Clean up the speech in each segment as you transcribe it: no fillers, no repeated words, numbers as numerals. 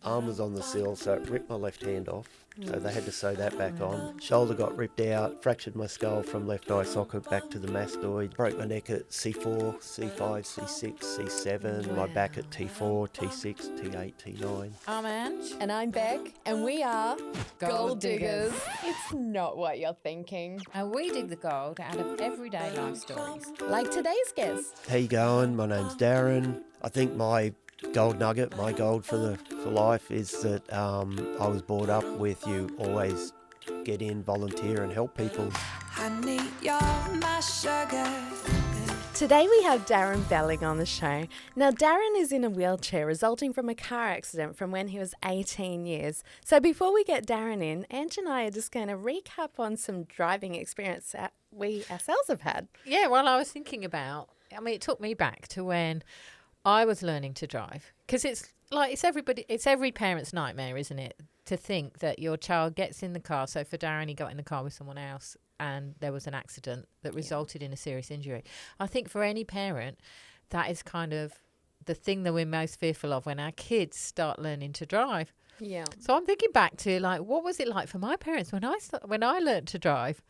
arm was on the sill, so it ripped my left hand off. So they had to sew that back on. Shoulder got ripped out, fractured my skull from left eye socket back to the mastoid. Broke my neck at C4, C5, C6, C7. My back at T4, T6, T8, T9. I'm Ange. And I'm Beck, and we are Gold Diggers. It's not what you're thinking. And we dig the gold out of everyday life stories. Like today's guest. How you going? My name's Darren. I think my gold nugget, my gold for life is that I was brought up with you always get in, volunteer and help people. Honey, you're my sugar. Today we have Darren Belling on the show. Now, Darren is in a wheelchair resulting from a car accident from when he was 18 years. So before we get Darren in, Ange and I are just going to recap on some driving experience that we ourselves have had. Yeah, well, I was thinking about, it took me back to when I was learning to drive, because it's every parent's nightmare, isn't it? To think that your child gets in the car. So for Darren, he got in the car with someone else and there was an accident that resulted in a serious injury. I think for any parent, that is kind of the thing that we're most fearful of when our kids start learning to drive. Yeah. So I'm thinking back to what was it like for my parents when I learned to drive?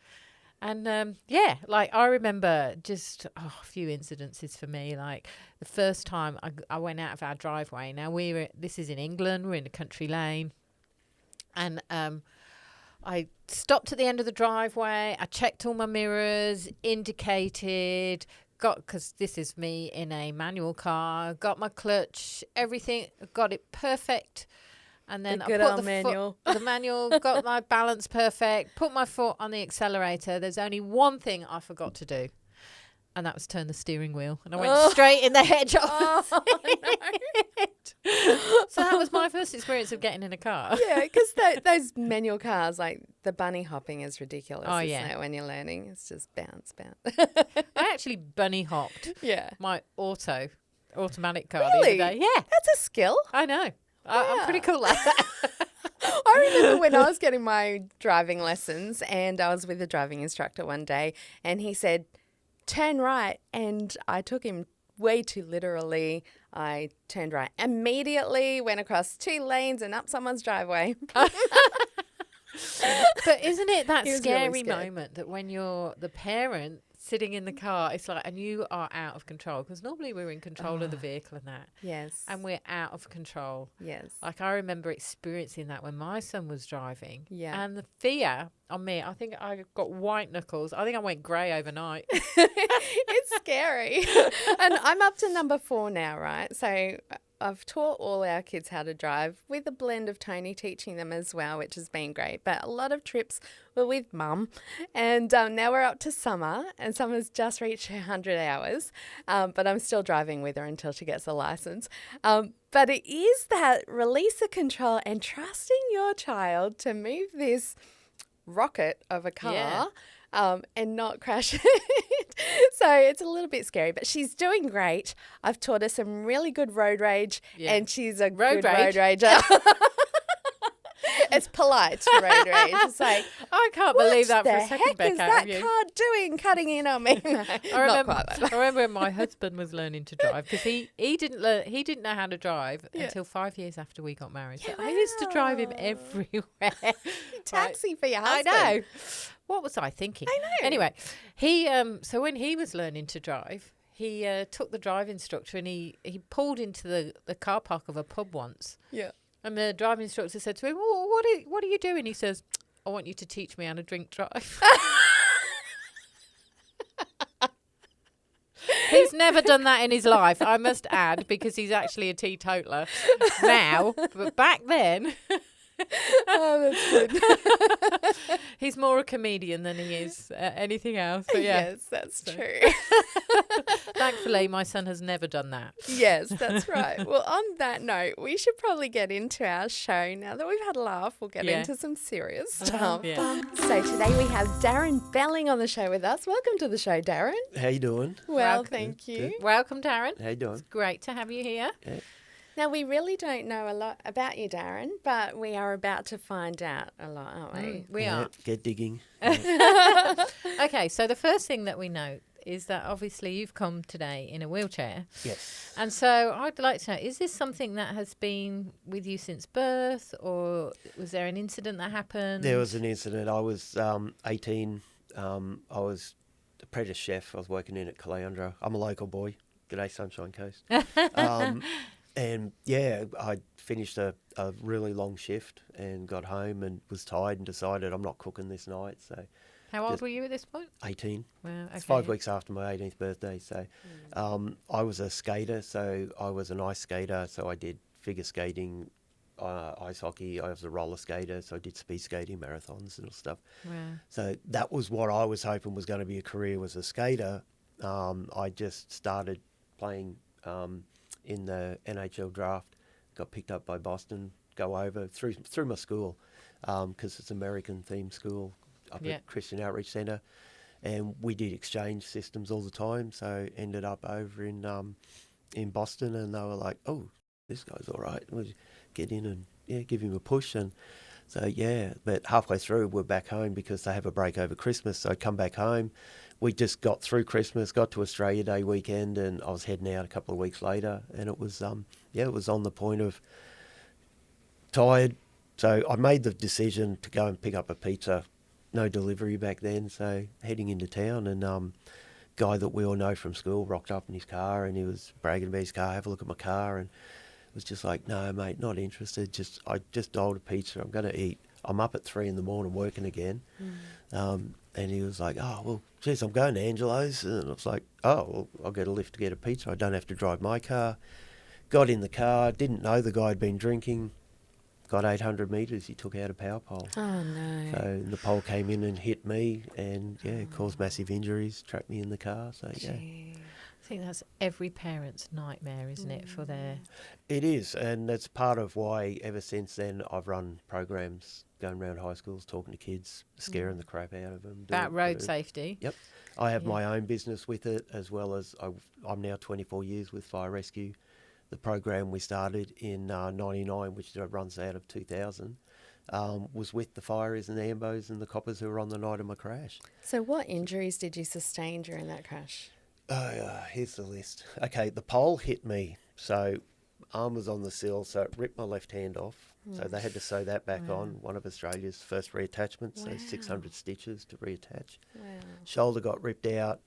And I remember just a few incidences for me. Like the first time I went out of our driveway. Now this is in England. We're in a country lane, and I stopped at the end of the driveway. I checked all my mirrors, indicated, because this is me in a manual car. Got my clutch, everything, got it perfect. And then I put the manual, got my balance perfect, put my foot on the accelerator. There's only one thing I forgot to do, and that was turn the steering wheel. And I went straight in the hedge. No. So that was my first experience of getting in a car. Yeah, because those manual cars, like the bunny hopping is ridiculous, isn't it, when you're learning? It's just bounce. I actually bunny hopped my automatic car the other day. Yeah. That's a skill. I know. I'm pretty cool like that. I remember when I was getting my driving lessons and I was with a driving instructor one day and he said, turn right. And I took him way too literally. I turned right immediately, went across 2 lanes and up someone's driveway. But isn't it that scary really moment that when you're the parent sitting in the car, it's like, and you are out of control, because normally we're in control of the vehicle and that. Yes. And we're out of control. Yes. Like I remember experiencing that when my son was driving. Yeah. And the fear on me, I think I got white knuckles. I think I went grey overnight. It's scary. And I'm up to number 4 now, right? So I've taught all our kids how to drive with a blend of Tony teaching them as well, which has been great. But a lot of trips were with Mum. And now we're up to Summer, and Summer's just reached her 100 hours. But I'm still driving with her until she gets a license. But it is that release of control and trusting your child to move this rocket of a car and not crash it. So it's a little bit scary, but she's doing great. I've taught her some really good road rage, and she's a good road rager. It's polite road rage. It's like, I can't believe that for a second, what the heck is that you. car doing cutting in on me? No, I remember when my husband was learning to drive, because he didn't know how to drive until 5 years after we got married. So I used to drive him everywhere. Taxi for your husband. I know. What was I thinking? I know. Anyway, he so when he was learning to drive, he took the drive instructor and he pulled into the car park of a pub once. Yeah. And the driving instructor said to him, "Oh, what are you doing?" He says, "I want you to teach me how to drink drive." He's never done that in his life, I must add, because he's actually a teetotaler now. But back then... Oh, that's good. He's more a comedian than he is anything else. But yeah. Yes, that's true. Thankfully, my son has never done that. Yes, that's right. Well, on that note, we should probably get into our show. Now that we've had a laugh, we'll get into some serious stuff. Yeah. So today we have Darren Belling on the show with us. Welcome to the show, Darren. How you doing? Well, thank you. Welcome, Darren. How you doing? It's great to have you here. Yeah. Now, we really don't know a lot about you, Darren, but we are about to find out a lot, aren't we? We are. Get digging. Okay, so the first thing that we know is that obviously you've come today in a wheelchair. Yes. And so I'd like to know, is this something that has been with you since birth, or was there an incident that happened? There was an incident. I was 18. I was apprentice chef. I was working in at Caloundra. I'm a local boy. G'day, Sunshine Coast. And yeah, I finished a really long shift and got home and was tired and decided I'm not cooking this night. So How old were you at this point? 18. Wow, okay. It's 5 weeks after my 18th birthday. So I was a skater. So I was an ice skater. So I did figure skating, ice hockey. I was a roller skater. So I did speed skating, marathons and stuff. Wow. So that was what I was hoping was going to be a career, was a skater. I just started playing in the NHL draft, got picked up by Boston, go over through my school, because it's an American-themed school up at Christian Outreach Centre, and we did exchange systems all the time, so ended up over in Boston, and they were like, oh, this guy's all right, we'll get in and give him a push, and so but halfway through we're back home because they have a break over Christmas, so I come back home. We just got through Christmas, got to Australia Day weekend, and I was heading out a couple of weeks later, and it was it was on the point of tired. So I made the decision to go and pick up a pizza. No delivery back then, so heading into town, and guy that we all know from school rocked up in his car, and he was bragging about his car. Have a look at my car, and it was just like, no, mate, not interested. I just dialed a pizza. I'm going to eat. I'm up at 3 a.m. working again. And he was like, oh, well, geez, I'm going to Angelo's. And I was like, oh, well, I'll get a lift to get a pizza. I don't have to drive my car. Got in the car, didn't know the guy had been drinking. Got 800 metres, he took out a power pole. Oh, no. So the pole came in and hit me and, caused massive injuries, trapped me in the car. So, I think that's every parent's nightmare, isn't it, for their... It is, and that's part of why ever since then I've run programs going around high schools, talking to kids, scaring the crap out of them. About road safety. Yep. I have my own business with it, as well as I'm now 24 years with Fire Rescue. The program we started in 99, which runs out of 2000, was with the fireys and the ambos and the coppers who were on the night of my crash. So what injuries did you sustain during that crash? Here's the list. Okay, the pole hit me, so arm was on the sill, so it ripped my left hand off. So they had to sew that back on, one of Australia's first reattachments, so 600 stitches to reattach. Wow. Shoulder got ripped out,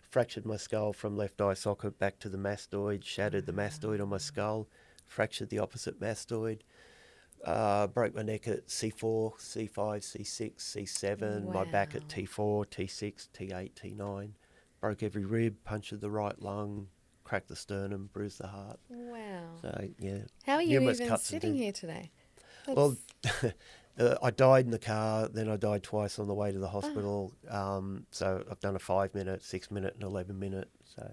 fractured my skull from left eye socket back to the mastoid, shattered the mastoid on my skull, fractured the opposite mastoid, broke my neck at C4, C5, C6, C7, my back at T4, T6, T8, T9, broke every rib, punctured the right lung, cracked the sternum, bruised the heart. Wow. So, yeah. How are you numerous even cuts sitting here today? Well, I died in the car, then I died twice on the way to the hospital. So I've done a 5-minute, 6-minute and 11-minute. So,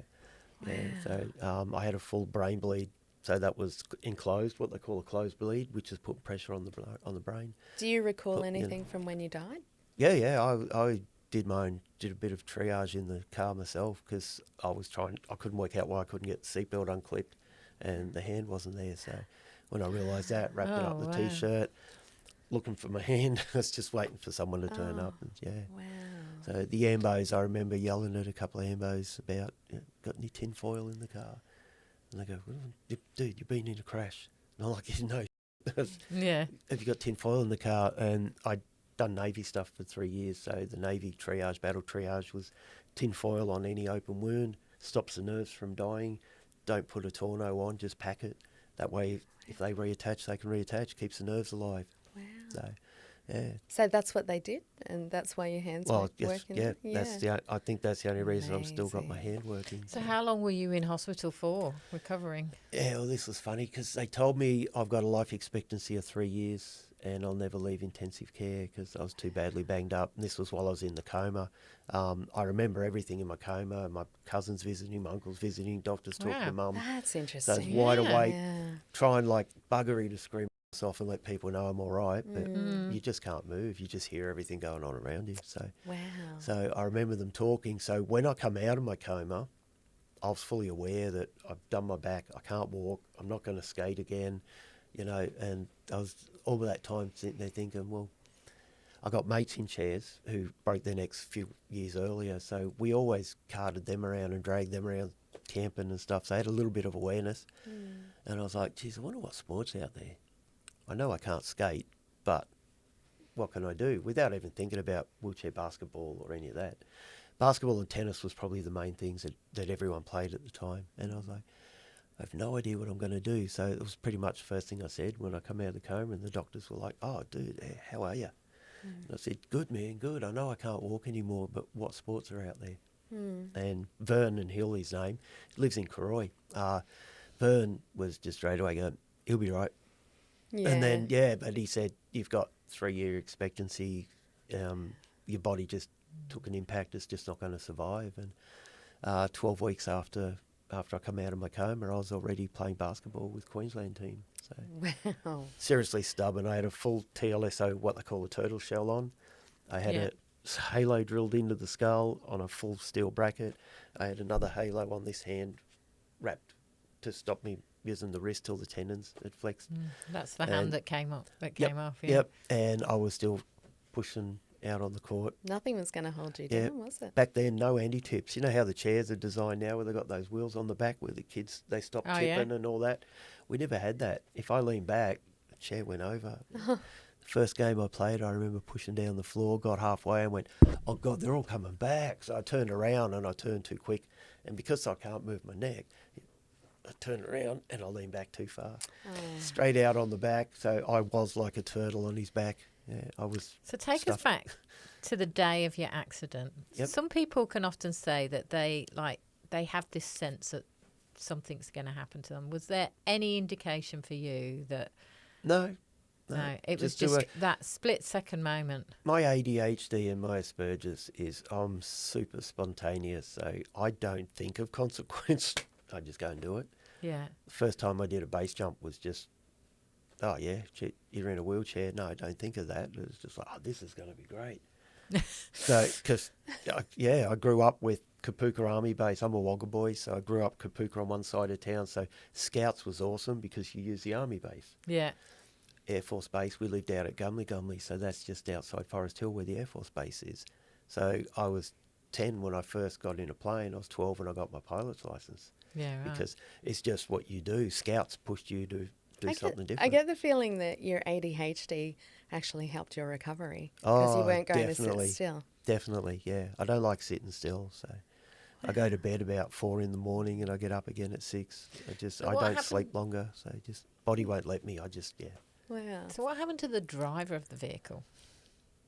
I had a full brain bleed. So that was enclosed, what they call a closed bleed, which is putting pressure on the brain. Do you recall anything from when you died? Yeah. I did a bit of triage in the car myself because I couldn't work out why I couldn't get the seatbelt unclipped and the hand wasn't there. So when I realised that, wrapped it up the T-shirt, looking for my hand. I was just waiting for someone to turn up. And, Wow. So the ambos, I remember yelling at a couple of ambos about, got any tin foil in the car? And they go, well, dude, you've been in a crash. And I'm like, no. Yeah. Have you got tin foil in the car? And I'd done Navy stuff for 3 years. So the Navy triage, battle triage was tin foil on any open wound, stops the nerves from dying. Don't put a torno on, just pack it. That way, if they reattach, they can reattach, keeps the nerves alive. Wow. So, yeah. So that's what they did, and that's why your hands were working? I think that's the only reason I've still got my hand working. So how long were you in hospital for, recovering? Yeah, well, this was funny because they told me I've got a life expectancy of 3 years and I'll never leave intensive care because I was too badly banged up. And this was while I was in the coma. I remember everything in my coma. My cousins visiting, my uncles visiting, doctors talking to mum. That's So interesting. I was wide awake, trying like buggery to scream myself and let people know I'm all right. But you just can't move. You just hear everything going on around you. So I remember them talking. So when I come out of my coma, I was fully aware that I've done my back. I can't walk. I'm not going to skate again. And I was all of that time sitting there thinking, well, I got mates in chairs who broke their necks a few years earlier, so we always carted them around and dragged them around camping and stuff. So I had a little bit of awareness. And I was like, geez, I wonder what sport's out there. I know I can't skate, but what can I do? Without even thinking about wheelchair basketball or any of that. Basketball and tennis was probably the main things that everyone played at the time. And I was like, I have no idea what I'm going to do. So it was pretty much the first thing I said when I come out of the coma, and the doctors were like, oh, dude, how are you? And I said, good, man, good. I know I can't walk anymore, but what sports are out there? And Vernon Hill, his name, lives in Karoi. Vern was just straight away going, he'll be right. Yeah. And then, but he said, you've got 3-year expectancy. Your body just took an impact. It's just not going to survive. And 12 weeks after I come out of my coma, I was already playing basketball with Queensland team. So Wow. seriously stubborn. I had a full TLSO, what they call a turtle shell on. I had a halo drilled into the skull on a full steel bracket. I had another halo on this hand wrapped to stop me using the wrist till the tendons had flexed. That's the hand that came up. That Yep, came off. Yeah. Yep, and I was still pushing out on the court. Nothing was going to hold you Yeah. down, was it? Back then, no anti-tips. You know how the chairs are designed now where they've got those wheels on the back where the kids, they stop Oh, tipping yeah. and all that? We never had that. If I leaned back, the chair went over. The first game I played, I remember pushing down the floor, got halfway and went, oh, God, they're all coming back. So I turned around and I turned too quick. And because I can't move my neck, I turned around and I leaned back too far. Straight out on the back. So I was like a turtle on his back. Yeah, I was. So take us stuffed. back to the day of your accident. Yep. Some people can often say that they have this sense that something's going to happen to them. Was there any indication for you that? No. No, it was Just do just that split second moment. My ADHD and my Asperger's is I'm super spontaneous, so I don't think of consequence. I just go and do it. Yeah. The first time I did a base jump was just, oh yeah, shit, you're in a wheelchair. No, I don't think of that. It was just like, oh, this is going to be great. So, because, I grew up with Kapooka Army Base. I'm a Wagga boy, so I grew up Kapooka on one side of town. So Scouts was awesome because you use the Army Base. Yeah. Air Force Base, we lived out at Gumley, so that's just outside Forest Hill where the Air Force Base is. So I was 10 when I first got in a plane. I was 12 when I got my pilot's license. Yeah. Right. Because it's just what you do. Scouts pushed you to do something different. I get the feeling that your ADHD actually helped your recovery because you weren't going to sit still. Definitely, yeah. I don't like sitting still, so I go to bed about 4 in the morning and I get up again at 6. I don't sleep longer, so just body won't let me. Wow. So what happened to the driver of the vehicle?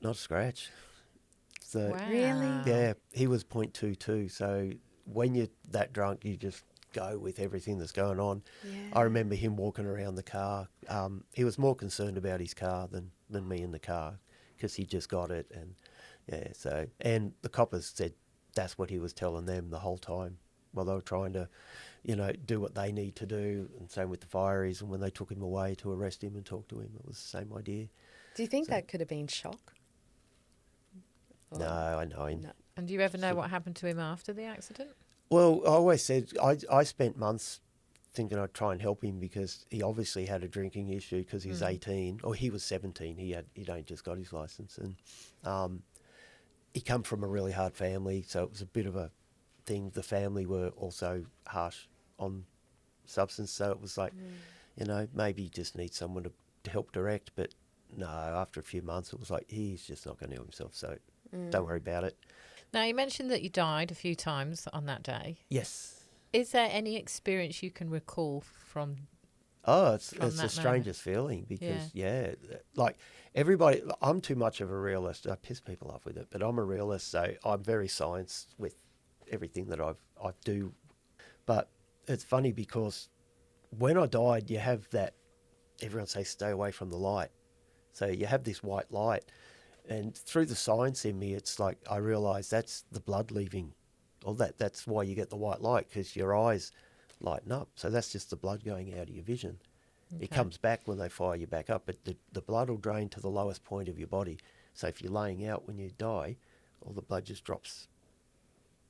Not a scratch. So Wow. Really? yeah, he was .22. So when you're that drunk, you just go with everything that's going on. Yeah. I remember him walking around the car. He was more concerned about his car than me in the car because he just got it. And and the coppers said that's what he was telling them the whole time while they were trying to, do what they need to do. And same with the fireys. And when they took him away to arrest him and talk to him, it was the same idea. Do you think that could have been shock? No, I know him. No. And do you ever know what happened to him after the accident? Well, I always said I spent months thinking I'd try and help him because he obviously had a drinking issue because he was 18 or he was 17. He'd only just got his license, and he come from a really hard family, so it was a bit of a thing. The family were also harsh on substance, so it was like, maybe he just needs someone to help direct. But no, after a few months, it was like he's just not going to help himself, so don't worry about it. Now, you mentioned that you died a few times on that day. Yes. Is there any experience you can recall from? Oh, it's from the that strangest feeling because, like everybody, I'm too much of a realist. I piss people off with it, but I'm a realist, so I'm very science with everything that I do. But it's funny because when I died, you have that, everyone says stay away from the light. So you have this white light. And through the science in me, it's like I realise that's the blood leaving. Or that's why you get the white light, because your eyes lighten up. So that's just the blood going out of your vision. Okay. It comes back when they fire you back up, but the blood will drain to the lowest point of your body. So if you're laying out when you die, all the blood just drops.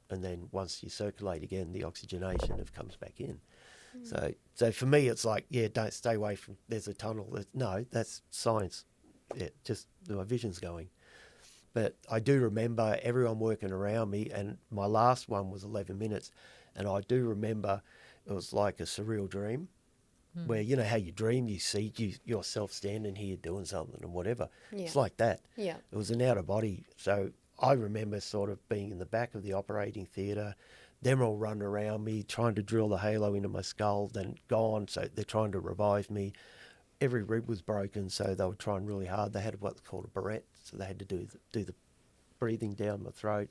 And then once you circulate again, the oxygenation comes back in. So for me, it's like, don't stay away from, there's a tunnel. No, that's science. Yeah, just my vision's going. But I do remember everyone working around me, and my last one was 11 minutes. And I do remember it was like a surreal dream where, you know, how you dream, you see yourself standing here doing something and whatever. Yeah. It's like that. Yeah. It was an out of body. So I remember sort of being in the back of the operating theatre, them all running around me, trying to drill the halo into my skull, then gone. So they're trying to revive me. Every rib was broken, so they were trying really hard. They had what's called a barrette, so they had to do the breathing down my throat,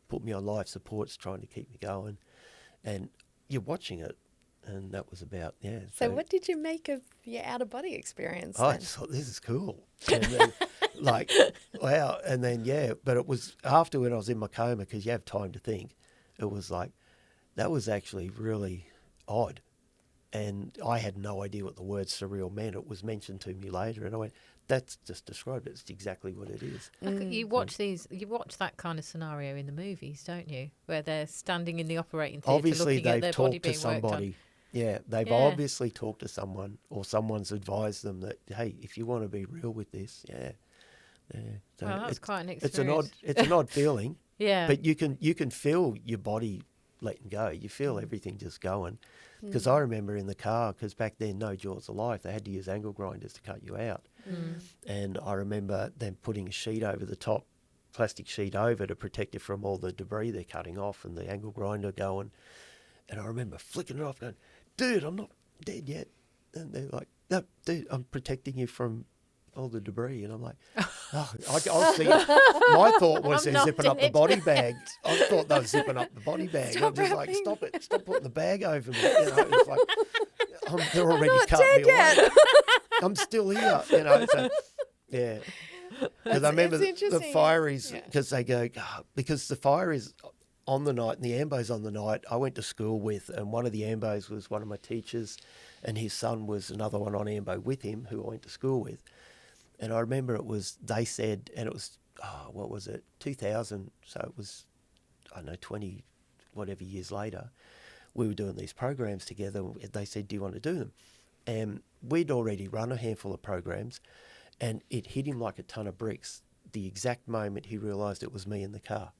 put me on life supports, trying to keep me going. And you're watching it, and that was about, yeah. So what did you make of your out-of-body experience I then? just thought, this is cool. And then, like, wow. And then, yeah, but it was after when I was in my coma, because you have time to think, it was like, that was actually really odd. And I had no idea what the word surreal meant. It was mentioned to me later, and I went, that's just described it. It's exactly what it is. You watch that kind of scenario in the movies, don't you? Where they're standing in the operating theatre Obviously, looking at they've their body talked to being worked on. somebody. Yeah, they've Yeah. obviously talked to someone, or someone's advised them that, hey, if you want to be real with this, yeah. So Well, that's quite an it's an odd experience. it's an odd feeling. Yeah. But you can feel your body letting go. You feel everything just going. Because I remember in the car, because back then, no jaws of life, they had to use angle grinders to cut you out. And I remember them putting a sheet over the top, plastic sheet over to protect it from all the debris they're cutting off and the angle grinder going. And I remember flicking it off going, dude, I'm not dead yet. And they're like, no, dude, I'm protecting you from all the debris. And I'm like, oh, I was thinking, my thought was I'm they're not zipping up the dead body bag. I thought they were zipping up the body bag. Stop I'm just like, wrapping. stop it, stop putting the bag over me. You know, it's like, they're already not cutting dead me yet. away. I'm still here, you know. So, yeah. Because I remember it's the interesting. fireys, Yeah. because they go, because the fire is on the night and the AMBO's on the night I went to school with, and one of the AMBOs was one of my teachers, and his son was another one on AMBO with him who I went to school with. And I remember they said, and it was, what was it, 2000, so it was, I don't know, 20 whatever years later, we were doing these programs together. They said, do you want to do them? And we'd already run a handful of programs, and it hit him like a ton of bricks the exact moment he realised it was me in the car.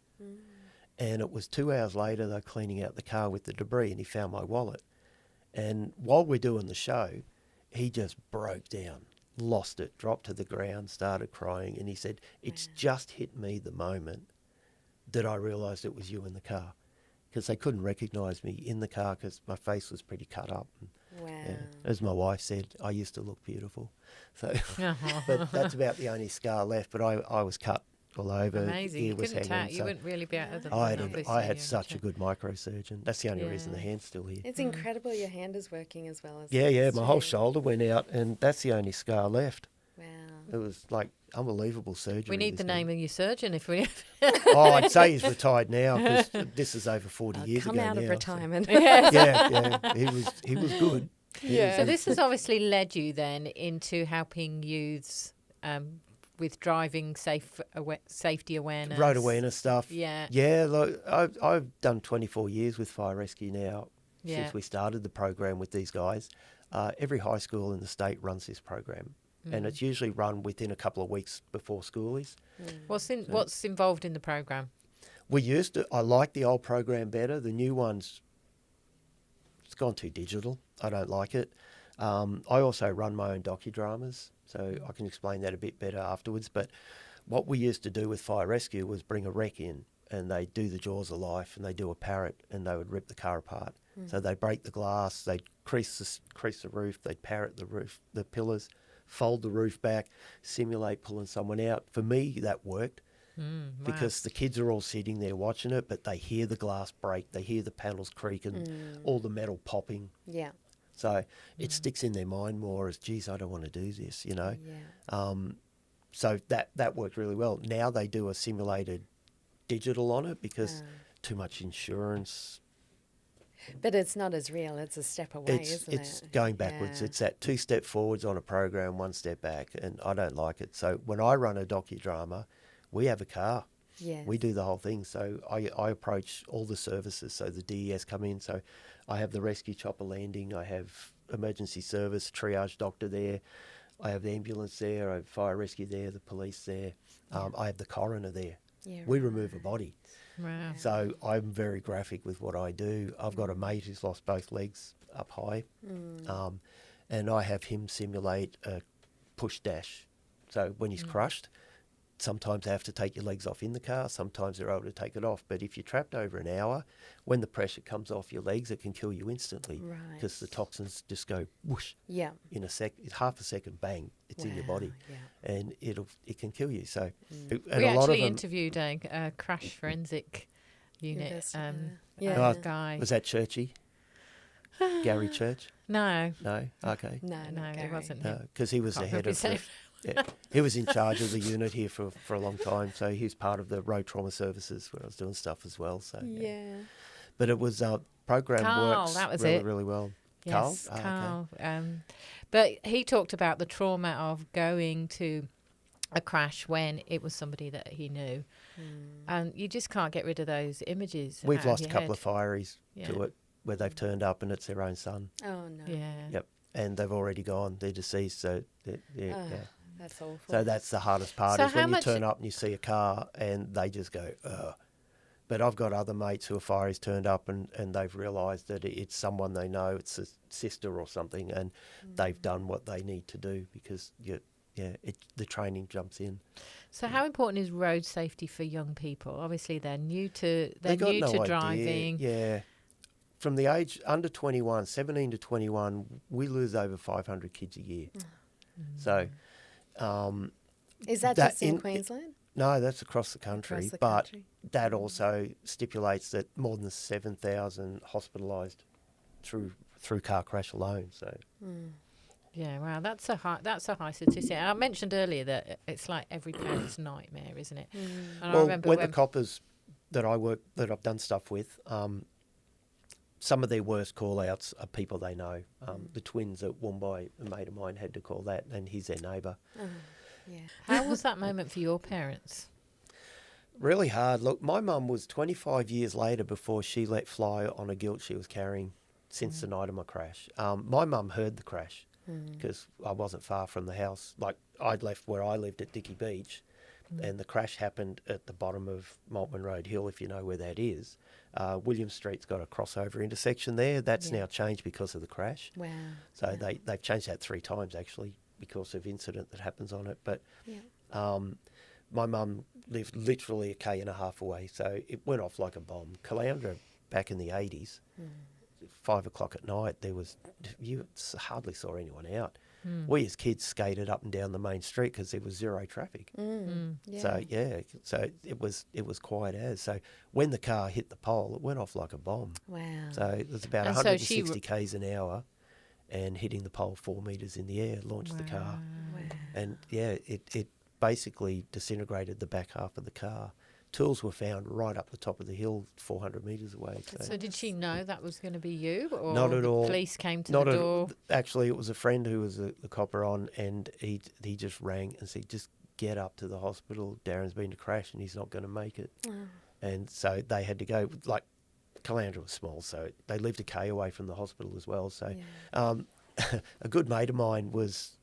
And it was 2 hours later, they're cleaning out the car with the debris, and he found my wallet. And while we're doing the show, he just broke down, lost it, dropped to the ground, started crying, and he said, it's just hit me the moment that I realised it was you in the car, because they couldn't recognise me in the car because my face was pretty cut up. And, Wow. yeah, as my wife said, I used to look beautiful. So, but that's about the only scar left. But I was cut all over. Amazing. Ear You was couldn't hanging, tell. You so wouldn't really be able to. I had such a good microsurgeon. That's the only reason the Yeah. hand's still here. It's incredible your hand is working as well as Yeah, this my whole too. shoulder went out, and that's the only scar left. Wow. It was like unbelievable surgery. We need the this name guy. of your surgeon if we. Oh, I'd say he's retired now, because this is over 40 years Come ago out now. of so- retirement. Yeah, he was good. Yeah. So this has obviously led you then into helping youths with driving safety awareness. Road awareness stuff. Yeah. Yeah, look, I've done 24 years with fire rescue now Yeah. since we started the program with these guys. Every high school in the state runs this program, and it's usually run within a couple of weeks before schoolies. What's involved in the program? I like the old program better. The new one's, it's gone too digital. I don't like it. I also run my own docudramas, so I can explain that a bit better afterwards. But what we used to do with fire rescue was bring a wreck in, and they do the jaws of life, and they do a parrot, and they would rip the car apart. So they break the glass, they'd crease the roof, they'd parrot the roof, the pillars, fold the roof back, simulate pulling someone out. For me, that worked. Because the kids are all sitting there watching it, but they hear the glass break, they hear the panels creak and all the metal popping. Yeah. So it sticks in their mind more as, geez, I don't want to do this, you know. Yeah. So that worked really well. Now they do a simulated digital on it because too much insurance. But it's not as real. It's a step away, isn't It's it? going backwards. Yeah. It's that 2 step forwards on a program, 1 step back, and I don't like it. So when I run a docudrama, we have a car. Yes. We do the whole thing. So I approach all the services. So the DES come in. So I have the rescue chopper landing. I have emergency service, triage doctor there. I have the ambulance there, I have fire rescue there, the police there. I have the coroner there. Yeah, We remove a body. Wow. So I'm very graphic with what I do. I've got a mate who's lost both legs up high, and I have him simulate a push dash. So when he's crushed, sometimes they have to take your legs off in the car, sometimes they're able to take it off. But if you're trapped over an hour, when the pressure comes off your legs, it can kill you instantly because the toxins just go whoosh Yeah. in half a second, bang, it's in your body, Yeah. and it can kill you. So, and We a lot of actually them, interviewed a crash forensic unit guy. was that Churchy? Gary Church? No, No? Okay. No, no, not it Gary. wasn't. No, because he was the Can't head remember of his the... name. Yeah, he was in charge of the unit here for a long time, so he was part of the road trauma services where I was doing stuff as well. So Yeah. But it was program Carl, works that was really, it. really well. Yes, Carl? Carl. Okay. But he talked about the trauma of going to a crash when it was somebody that he knew. And you just can't get rid of those images. We've out lost a your couple head. of fireys to it where they've turned up and it's their own son. Oh, no. Yeah. Yep. And they've already gone. They're deceased. So, yeah. That's awful. So that's the hardest part So is how when you much- turn up and you see a car and they just go, ugh. But I've got other mates who are fireys turned up and they've realised that it's someone they know, it's a sister or something, and they've done what they need to do because, the training jumps in. So how important is road safety for young people? Obviously, they're new to They got no idea. driving. Yeah. From the age under 21, 17 to 21, we lose over 500 kids a year. So, Is that just in Queensland? no, that's across the country. Across the but country. that also stipulates that more than 7,000 hospitalised through car crash alone. So, Yeah, wow, that's a high statistic. I mentioned earlier that it's like every parent's nightmare, isn't it? And I well, remember when the coppers that I've done stuff with, some of their worst call-outs are people they know. The twins at Woombai, a mate of mine had to call that, and he's their neighbour. Yeah. how was that moment for your parents? Really hard. Look, my mum was 25 years later before she let fly on a guilt she was carrying since the night of my crash. My mum heard the crash because I wasn't far from the house. Like, I'd left where I lived at Dickey Beach, and the crash happened at the bottom of Maltman Road Hill, if you know where that is. William Street's got a crossover intersection there. That's now changed because of the crash. Wow. So they've changed that 3 times, actually, because of incident that happens on it. But my mum lived literally a k and a half away, so it went off like a bomb. Caloundra, back in the 80s, 5 o'clock at night, you hardly saw anyone out. We as kids skated up and down the main street because there was zero traffic. Yeah. So it was quiet as. So when the car hit the pole, it went off like a bomb. Wow. So it was about And so 160 k's an hour, and hitting the pole 4 metres in the air launched the car. Wow. And it basically disintegrated the back half of the car. Tools were found right up the top of the hill, 400 metres away. So did she know that was going to be you, or Not at the all. police came to Not the at- door? Actually, it was a friend who was the copper on, and he just rang and said, just get up to the hospital. Darren's been to crash and he's not going to make it. And so they had to go. Like, Caloundra was small, so they lived a k away from the hospital as well. So a good mate of mine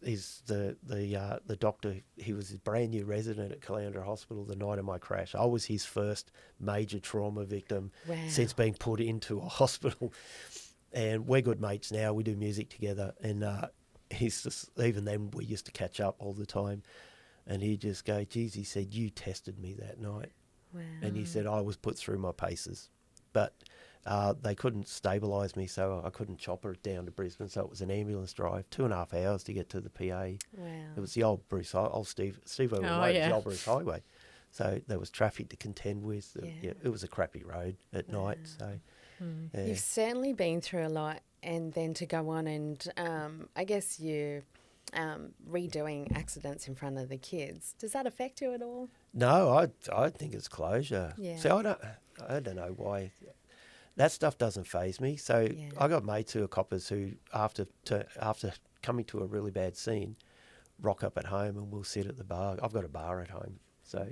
is the doctor. He was a brand new resident at Caloundra Hospital the night of my crash. I was his first major trauma victim since being put into a hospital. And we're good mates now. We do music together. And he's just, even then we used to catch up all the time. And he'd just go, geez, he said, you tested me that night. Wow. And he said, I was put through my paces. But they couldn't stabilise me, so I couldn't chopper it down to Brisbane. So it was an ambulance drive, 2.5 hours to get to the PA. Wow. It was the old Steve Irwin Road, the old Bruce Highway. So there was traffic to contend with. It was a crappy road at night. So You've certainly been through a lot, and then to go on and I guess you redoing accidents in front of the kids. Does that affect you at all? No, I think it's closure. Yeah. See, I don't know why. That stuff doesn't faze me. So I got mates who are coppers who, after coming to a really bad scene, rock up at home and we'll sit at the bar. I've got a bar at home. So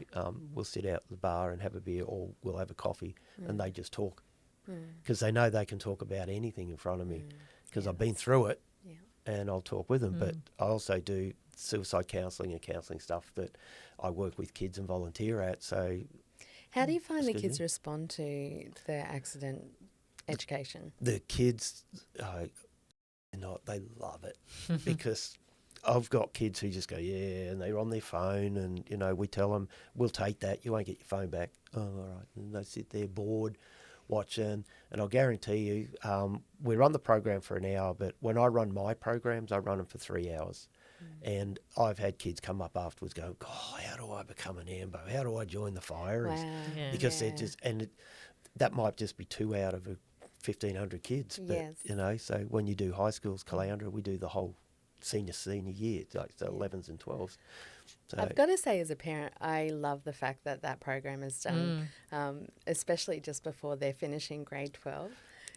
we'll sit out at the bar and have a beer, or we'll have a coffee, and they just talk. Because they know they can talk about anything in front of me, because I've been through it, and I'll talk with them. But I also do suicide counselling and counselling stuff that I work with kids and volunteer at. So How do you find the good, kids yeah. respond to the accident education? The kids, they love it because I've got kids who just go, yeah, and they're on their phone and, we tell them, we'll take that, you won't get your phone back. Oh, all right. And they sit there bored, watching, and I'll guarantee you, we run the program for an hour, but when I run my programs, I run them for 3 hours. And I've had kids come up afterwards going, oh, how do I become an AMBO? How do I join the fire? Wow. Yeah. Because they're just, that might just be 2 out of 1,500 kids. But, Yes. so when you do high schools, Caloundra, we do the whole senior year, like the 11s and 12s. So I've got to say, as a parent, I love the fact that program is done, especially just before they're finishing grade 12.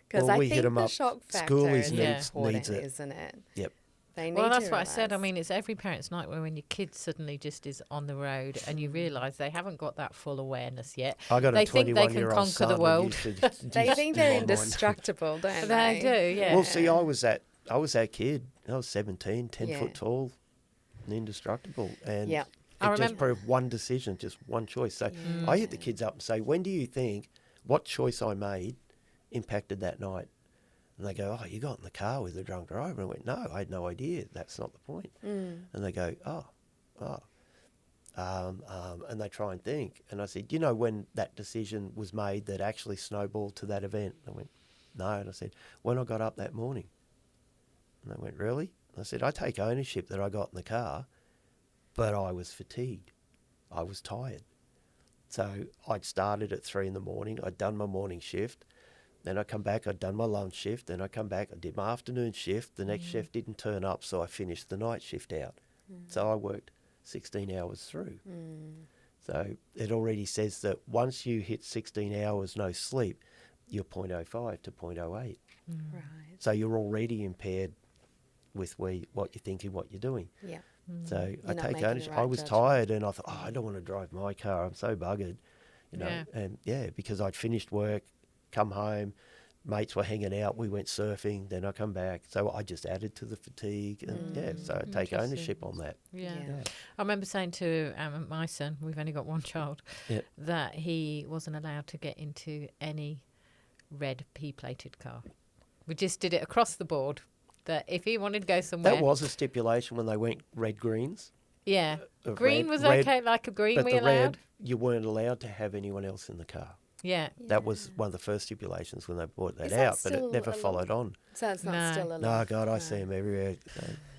Because Well, I we hit think 'em the up. shock factor Schoolies is needs important, it. isn't it? Yep. They need Well, that's to what I said. I realise. mean, it's every parent's nightmare when your kid suddenly just is on the road and you realise they haven't got that full awareness yet. I got They a think they can 21-year-old conquer son the that world. used to They just think do they're my mind. indestructible, don't They they? do, yeah. Well, see, I was that kid. I was 17, 10 Yeah. foot tall, and indestructible. And Yep. I it just remember- proved one decision, just one choice. So I hit the kids up and say, when do you think what choice I made impacted that night? And they go, oh, you got in the car with a drunk driver. And I went, no, I had no idea. That's not the point. And they go, and they try and think. And I said, you know when that decision was made that actually snowballed to that event? And I went, no. And I said, when I got up that morning. And they went, really? And I said, I take ownership that I got in the car, but I was fatigued. I was tired. So I'd started at 3 a.m. I'd done my morning shift. Then I come back, I'd done my lunch shift. Then I come back, I did my afternoon shift. The next shift didn't turn up, so I finished the night shift out. So I worked 16 hours through. So it already says that once you hit 16 hours no sleep, you're 0.05 to 0.08. Right. So you're already impaired with what you're thinking, what you're doing. Yeah. So I You're not take making the ownership. right I was judgment. tired and I thought, I don't want to drive my car. I'm so buggered, Yeah. And because I'd finished work, come home, mates were hanging out, we went surfing, then I come back. So I just added to the fatigue and so I take Interesting. ownership on that. Yeah. Yeah. I remember saying to my son, we've only got one child, Yep. that he wasn't allowed to get into any red P-plated car. We just did it across the board, that if he wanted to go somewhere... That was a stipulation when they went greens. Yeah. of Green red- was red, okay, like a green But we the allowed. red, you weren't allowed to have anyone else in the car. Yeah. That was one of the first stipulations when they brought that Is that out, but it still never a law? followed on. So it's not No. still a No, law. God, I see them everywhere.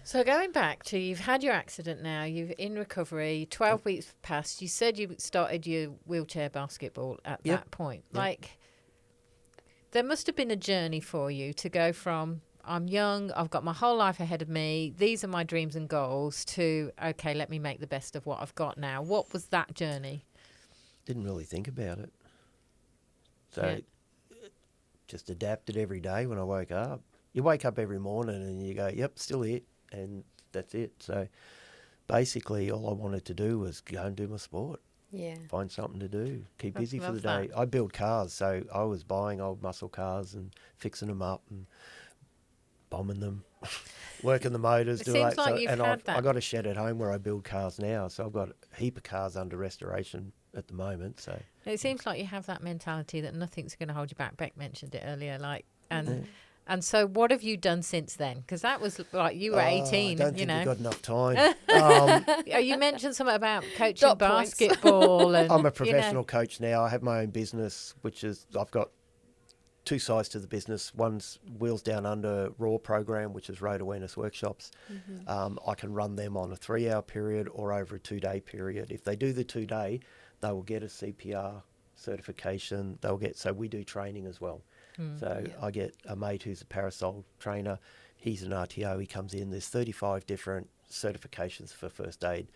So going back to, you've had your accident now, you're in recovery, 12 weeks passed. You said you started your wheelchair basketball at Yep. that point. Yep. Like, there must have been a journey for you to go from, I'm young, I've got my whole life ahead of me, these are my dreams and goals, to, okay, let me make the best of what I've got now. What was that journey? Didn't really think about it. So Yeah. just adapted every day when I woke up. You wake up every morning and you go, yep, still it, and that's it. So basically all I wanted to do was go and do my sport, Yeah. find something to do, keep I busy for the love day. that. I build cars, so I was buying old muscle cars and fixing them up and bombing them, working the motors. It do seems that. like So, you've and had I've that. got a shed at home where I build cars now, so I've got a heap of cars under restoration at the moment. So It seems like you have that mentality that nothing's going to hold you back. Beck mentioned it earlier, like, and so what have you done since then? Because that was like you were 18, I don't you think know. we've got enough time. You mentioned something about coaching Dot points. basketball, and I'm a you know. professional coach now. I have my own business, which is I've got two sides to the business. One's Wheels Down Under Raw program, which is road awareness workshops. I can run them on a 3-hour period or over a 2-day period. If they do the 2-day, they will get a CPR certification. So we do training as well. So I get a mate who's a parasol trainer. He's an RTO. He comes in. There's 35 different certifications for first aid,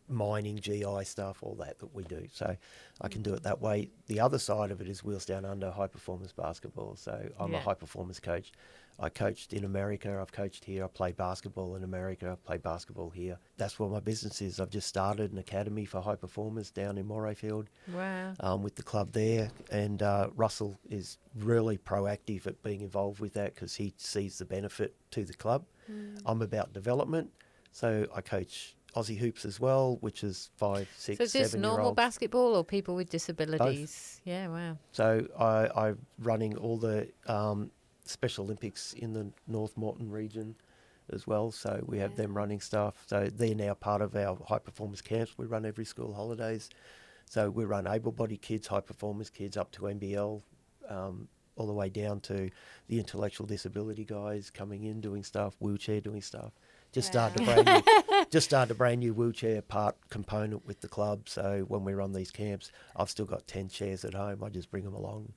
mining, GI stuff, all that we do. So I can do it that way. The other side of it is Wheels Down Under high performance basketball. So I'm a Yeah. high performance coach. I coached in America. I've coached here. I play basketball in America. I play basketball here. That's what my business is. I've just started an academy for high performers down in Morayfield. Wow. With the club there, and Russell is really proactive at being involved with that because he sees the benefit to the club. I'm about development. So I coach Aussie hoops as well, which is 5, 6, So is this 7-year-olds. normal basketball or people with disabilities? Yeah, wow. So I'm running all the Special Olympics in the North Moreton region as well. So we have them running stuff. So they're now part of our high performance camps we run every school holidays. So we run able-bodied kids, high performance kids up to NBL, all the way down to the intellectual disability guys coming in doing stuff, wheelchair doing stuff. Just started a brand new wheelchair part component with the club. So when we run these camps, I've still got 10 chairs at home. I just bring them along.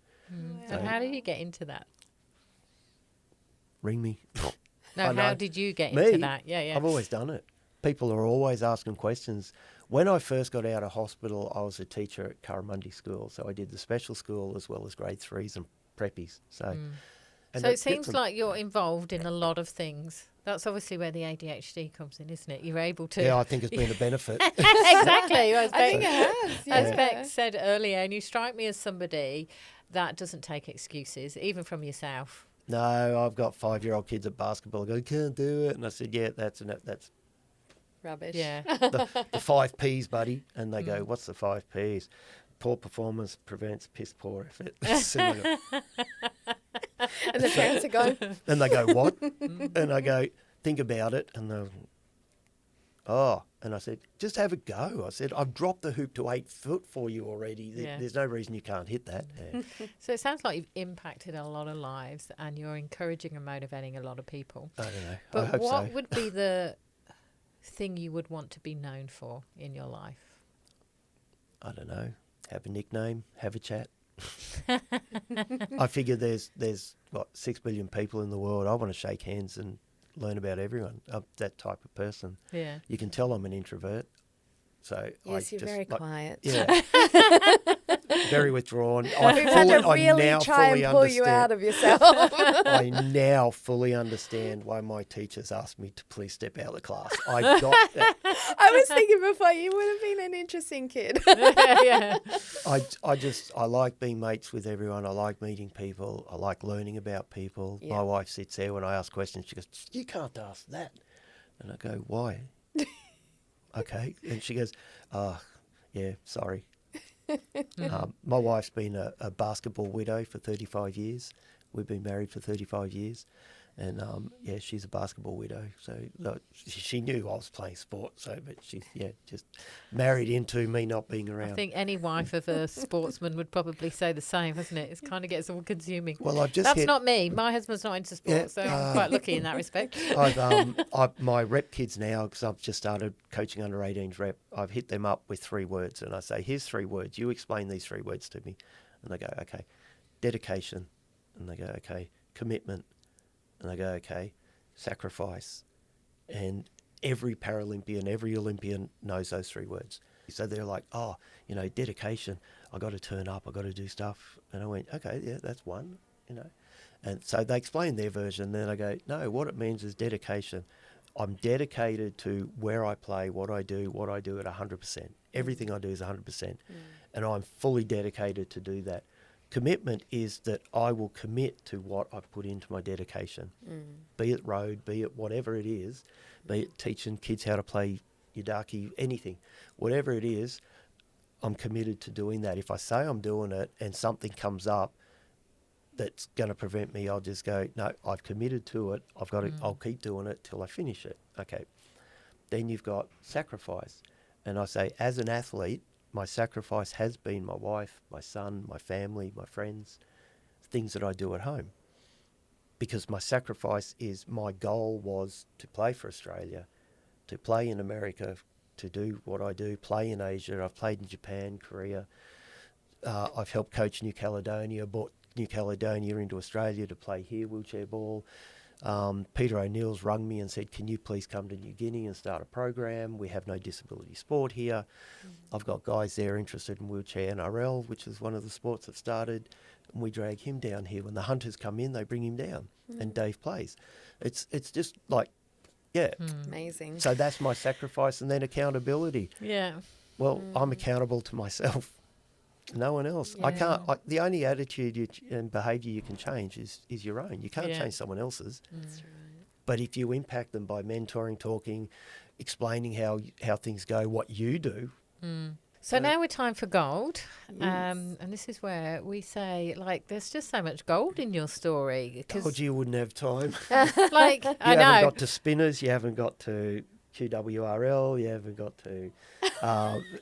So how did you get into that? Ring me. No, I know. how did you get Me? into that? Yeah. I've always done it. People are always asking questions. When I first got out of hospital, I was a teacher at Curramundi School. So I did the special school as well as grade 3s and preppies. So, So it seems like you're involved in a lot of things. That's obviously where the ADHD comes in, isn't it? You're able to... Yeah, I think it's been a benefit. Exactly. I think it has. As Yeah. Beck said earlier, and you strike me as somebody that doesn't take excuses, even from yourself. No, I've got 5-year-old kids at basketball. I go, can't do it. And I said, yeah, that's Rubbish. Yeah. the 5 Ps, buddy. And they go, what's the 5 Ps? Poor performance prevents piss poor effort. Similar. And the parents are going, And they go, what? And I go, think about it. And they're, oh. And I said, just have a go. I said, I've dropped the hoop to 8 foot for you already. Yeah. There's no reason you can't hit that. Yeah. So it sounds like you've impacted a lot of lives and you're encouraging and motivating a lot of people. I don't know. But I hope what so. would be the thing you would want to be known for in your life? I don't know. Have a nickname, have a chat. I figure there's what, 6 billion people in the world. I want to shake hands and learn about everyone. I'm that type of person. Yeah. You can tell I'm an introvert. So yes, you're very like, quiet. Yeah. Very withdrawn. We've had to really try and pull you out of yourself. I now fully understand why my teachers asked me to please step out of the class. I got that. I was thinking before, you would have been an interesting kid. Yeah. I like being mates with everyone. I like meeting people. I like learning about people. Yeah. My wife sits there when I ask questions. She goes, you can't ask that. And I go, why? Okay. And she goes, yeah, sorry. My wife's been a basketball widow for 35 years. We've been married for 35 years. And, yeah, she's a basketball widow. So she knew I was playing sport. So, but she's, just married into me not being around. I think any wife of a sportsman would probably say the same, doesn't it? It kind of gets all consuming. Well, I've just That's not me. My husband's not into sport, Yeah, so I'm quite lucky in that respect. My rep kids now, because I've just started coaching under 18s rep, I've hit them up with 3 words. And I say, here's 3 words. You explain these 3 words to me. And they go, okay. Dedication. And they go, okay. Commitment. And they go, okay, sacrifice. And every Paralympian, every Olympian knows those 3 words. So they're like, oh, dedication. I got to turn up. I got to do stuff. And I went, okay, yeah, that's one, And so they explain their version. Then I go, no, what it means is dedication. I'm dedicated to where I play, what I do at 100%. Everything I do is 100%. And I'm fully dedicated to do that. Commitment is that I will commit to what I put into my dedication, be it road, be it whatever it is, be it teaching kids how to play yidaki, anything, whatever it is, I'm committed to doing that. If I say I'm doing it and something comes up that's going to prevent me, I'll just go, no, I've committed to it. I've got to, I'll keep doing it till I finish it. Okay. Then you've got sacrifice. And I say, as an athlete, my sacrifice has been my wife, my son, my family, my friends, things that I do at home. Because my sacrifice is, my goal was to play for Australia, to play in America, to do what I do, play in Asia. I've played in Japan, Korea. I've helped coach New Caledonia, brought New Caledonia into Australia to play here, wheelchair ball. Peter O'Neill's rung me and said, can you please come to New Guinea and start a program? We have no disability sport here. I've got guys there interested in wheelchair NRL, which is one of the sports that started. And we drag him down here. When the hunters come in, they bring him down and Dave plays. It's just like, yeah. Amazing. So that's my sacrifice. And then accountability. Yeah. Well, I'm accountable to myself. No one else. I can't. The only attitude and behaviour you can change is your own. You can't change someone else's. That's right. But if you impact them by mentoring, talking, explaining how things go, what you do. So now we're time for gold. And this is where we say, like, there's just so much gold in your story. Told you wouldn't have time. Like, You I know. haven't got to spinners, you haven't got to QWRL, you haven't got to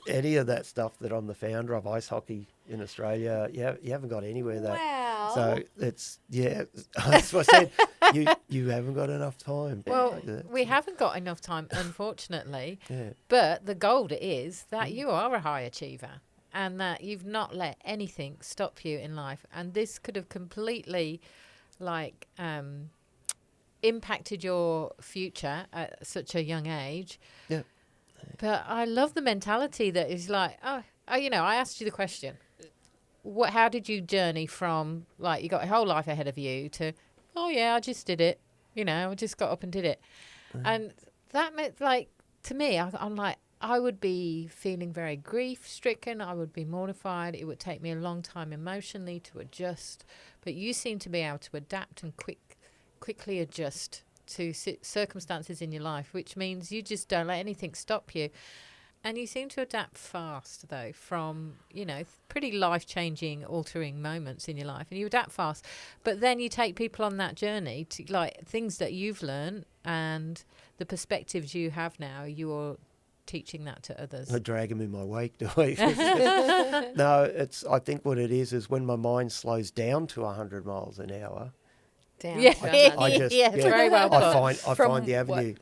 any of that stuff that I'm the founder of, ice hockey in Australia. You haven't got anywhere that. Wow. So it's, that's what I said. You haven't got enough time. Well, we haven't got enough time, unfortunately. Yeah. But the gold is that you are a high achiever and that you've not let anything stop you in life. And this could have completely, like, impacted your future at such a young age. Yeah. But I love the mentality that is like, I asked you the question. How did you journey from, like, you got a whole life ahead of you to, oh, yeah, I just did it. I just got up and did it. And that meant, like, to me, I'm like, I would be feeling very grief-stricken. I would be mortified. It would take me a long time emotionally to adjust. But you seem to be able to adapt and quickly adjust to circumstances in your life, which means you just don't let anything stop you. And you seem to adapt fast, though, from, pretty life-changing, altering moments in your life. And you adapt fast. But then you take people on that journey to, like, things that you've learned and the perspectives you have now, you're teaching that to others. I drag them in my wake, do I? No, I think what it is when my mind slows down to 100 miles an hour, Yeah, very well put. I find the avenue.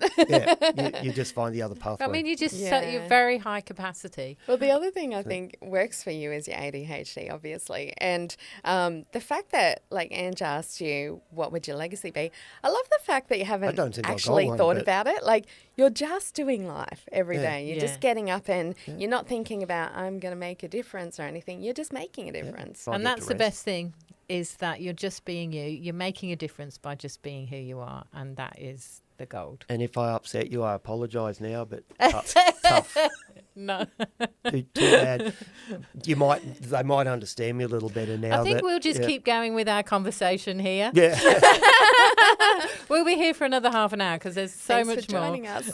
You just find the other pathway. I mean, you're very high capacity. Well, the other thing I think works for you is your ADHD, obviously. And the fact that, like, Ange asked you, what would your legacy be? I love the fact that you haven't actually thought about it. Like, you're just doing life every day. You're just getting up and you're not thinking about, I'm going to make a difference or anything. You're just making a difference. And that's the best thing, is that you're just being you. You're making a difference by just being who you are, and that is the gold. And if I upset you, I apologise now, but tough. No. Too bad. They might understand me a little better now. I think we'll just keep going with our conversation here. Yeah. We'll be here for another half an hour because there's so Thanks much for more. joining us.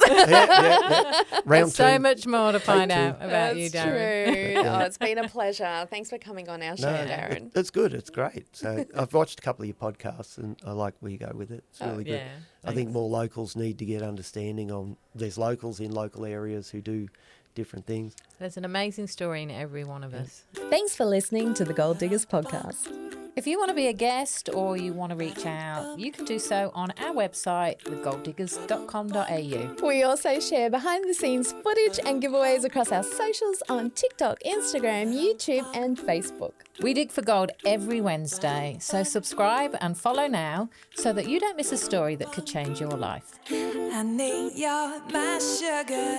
Round There's two. so much more to find two. out about you, Darren. True. Oh, it's been a pleasure. Thanks for coming on our show, Darren. It's good. It's great. So I've watched a couple of your podcasts and I like where you go with it. It's really good. Yeah, I think more locals need to get understanding on. There's locals in local areas who do different things. There's an amazing story in every one of us. Thanks for listening to the Gold Diggers podcast. If you want to be a guest or you want to reach out, you can do so on our website, thegolddiggers.com.au. We also share behind-the-scenes footage and giveaways across our socials on TikTok, Instagram, YouTube and Facebook. We dig for gold every Wednesday, so subscribe and follow now so that you don't miss a story that could change your life. I need your my sugar.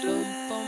Boom, boom.